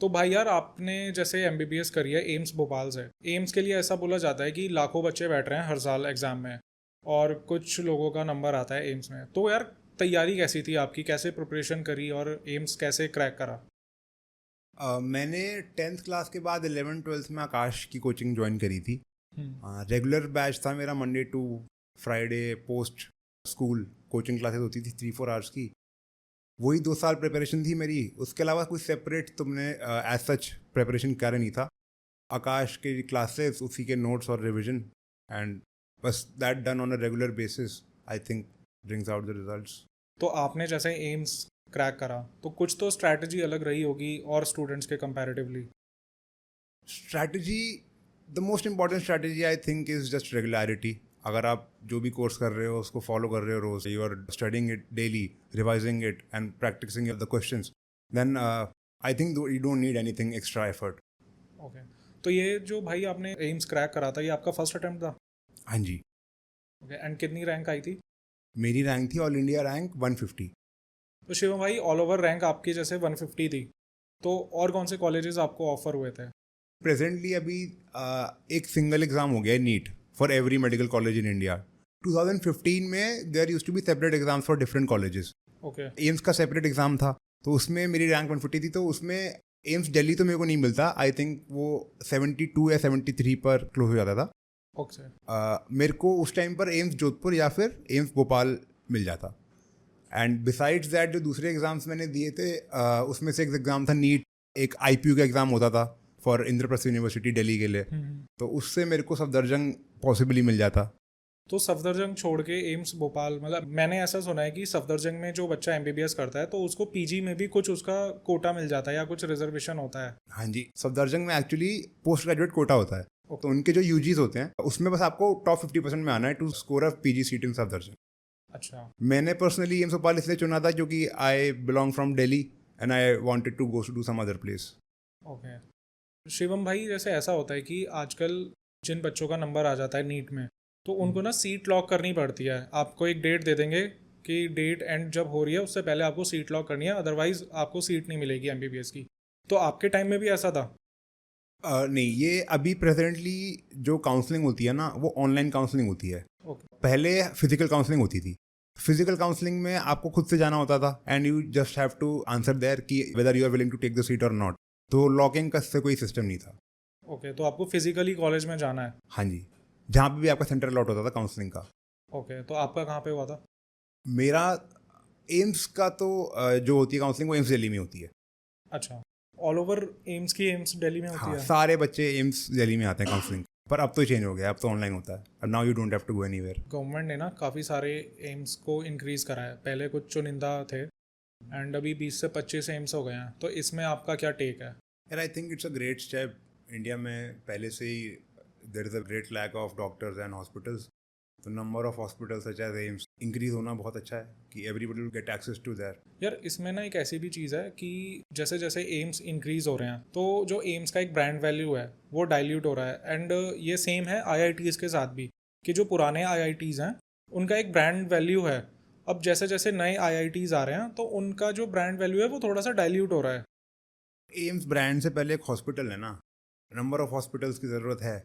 तो भाई यार आपने जैसे एमबीबीएस करी है एम्स भोपाल से। एम्स के लिए ऐसा बोला जाता है कि लाखों बच्चे बैठ रहे हैं हर साल एग्जाम में, और कुछ लोगों का नंबर आता है एम्स में। तो यार तैयारी कैसी थी आपकी, कैसे प्रिपरेशन करी और एम्स कैसे क्रैक करा? मैंने 10th क्लास के बाद 11th 12th में आकाश की कोचिंग ज्वाइन करी थी। हम्म। रेगुलर बैच था मेरा, Monday to Friday post school coaching classes होती थी 3-4 आवर्स की। वही 2 साल प्रिपरेशन थी मेरी। उसके अलावा कोई सेपरेट तुमने एज सच प्रिपरेशन कर नहीं था। आकाश के क्लासेस, उसी के नोट्स और रिविजन, एंड बस that done on a regular basis I think brings out the results. तो आपने जैसे एम्स क्रैक करा तो कुछ तो स्ट्रैटेजी अलग रही होगी और स्टूडेंट्स के comparatively. Strategy, the most important strategy I think is just regularity. अगर आप जो भी कोर्स कर रहे हो उसको फॉलो कर रहे हो रोज, you are studying it daily, revising it and practising the questions, then I think you don't need anything extra effort. Okay. तो ये जो भाई आपने एम्स क्रैक करा था, ये आपका फर्स्ट अटेम्प्ट था? हाँ जी। ओके, एंड कितनी रैंक आई थी? मेरी रैंक थी ऑल इंडिया रैंक 150। तो शिवम भाई ऑल ओवर रैंक आपकी जैसे 150 थी, तो और कौन से कॉलेजेस आपको ऑफर हुए थे? प्रेजेंटली अभी एक सिंगल एग्जाम हो गया है, NEET, for every medical college in India. 2015 में there use to be separate exams for different colleges. Okay. AIIMS का सेपरेट एग्जाम था, तो उसमें मेरी रैंक 150 थी। तो उसमें एम्स दिल्ली तो मेरे को नहीं मिलता, आई थिंक वो 72 या 73 पर क्लोज हो जाता था। ओके। मेरे को उस टाइम पर एम्स जोधपुर या फिर एम्स भोपाल मिल जाता। एंड बिसाइड्स दैट जो दूसरे एग्जाम्स मैंने दिए थे, उसमें से एक एग्ज़ाम था नीट, एक आईपीयू का एग्ज़ाम होता था फॉर इंद्रप्रस्थ यूनिवर्सिटी दिल्ली के लिए। तो उससे मेरे को सफदरजंग पॉसिबली मिल जाता। तो सफदरजंग छोड़ के एम्स भोपाल, मतलब मैंने ऐसा सुना है कि सफदरजंग में जो बच्चा एमबीबीएस करता है तो उसको पीजी में भी कुछ उसका कोटा मिल जाता है या कुछ रिजर्वेशन होता है? हाँ जी, सफदरजंग में एक्चुअली पोस्ट ग्रेजुएट कोटा होता है। ओके। तो उनके जो यूजीज होते हैं उसमें बस आपको टॉप 50% में आना है to score a PG seat in Safdarjung. अच्छा। मैंने पर्सनली एम्स भोपाल इसलिए चुना था क्योंकि I belong from Delhi and I wanted to go to some other place. Okay. Shivam भाई जैसे ऐसा होता है कि आजकल जिन बच्चों का नंबर आ जाता है नीट में, तो उनको ना सीट लॉक करनी पड़ती है। आपको एक डेट दे देंगे कि डेट एंड जब हो रही है उससे पहले आपको सीट लॉक करनी है, अदरवाइज आपको सीट नहीं मिलेगी एमबीबीएस की। तो आपके टाइम में भी ऐसा था? नहीं, ये अभी प्रेजेंटली जो काउंसलिंग होती है ना, वो ऑनलाइन काउंसलिंग होती है। ओके। पहले फिजिकल काउंसलिंग होती थी। फिजिकल काउंसलिंग में आपको खुद से जाना होता था and you just have to answer there कि whether you are willing to take the seat और नॉट। तो लॉकिंग का इससे कोई सिस्टम नहीं था। ओके, तो आपको फिजिकली कॉलेज में जाना है? हाँ जी, जहाँ पे भी आपका सेंटर अलॉट होता था काउंसलिंग का। ओके, तो आपका कहाँ पे हुआ था? मेरा एम्स का तो जो होती है काउंसलिंग वो एम्स दिल्ली में होती है। अच्छा। ऑल ओवर एम्स की एम्स दिल्ली में होती हाँ, है? सारे बच्चे एम्स दिल्ली में आते हैं काउंसलिंग। पर अब तो चेंज हो गया, अब तो ऑनलाइन होता है। अब now you don't have to go anywhere. Government ने ना काफ़ी सारे एम्स को इंक्रीज करा है, पहले कुछ चुनिंदा थे एंड अभी 20 से 25 एम्स हो गए हैं। तो इसमें आपका क्या टेक है? यार I think it's a great step. India में पहले से ही there is a great lack of doctors and hospitals. तो number of hospitals such as AIIMS increase होना बहुत अच्छा है कि everybody will get access to that. यार इसमें ना एक ऐसी भी चीज़ है कि जैसे जैसे एम्स इंक्रीज हो रहे हैं तो जो एम्स का एक ब्रांड वैल्यू है वो डाइल्यूट हो रहा है। एंड ये सेम है आईआईटीज़ के साथ भी, कि जो पुराने आईआईटीज़ हैं उनका एक ब्रांड वैल्यू है। अब जैसे जैसे नए आईआईटीज़ आ रहे हैं तो उनका जो ब्रांड वैल्यू है वो थोड़ा सा डाइल्यूट हो रहा है। एम्स ब्रांड से पहले एक हॉस्पिटल है ना, नंबर ऑफ हॉस्पिटल्स की ज़रूरत है।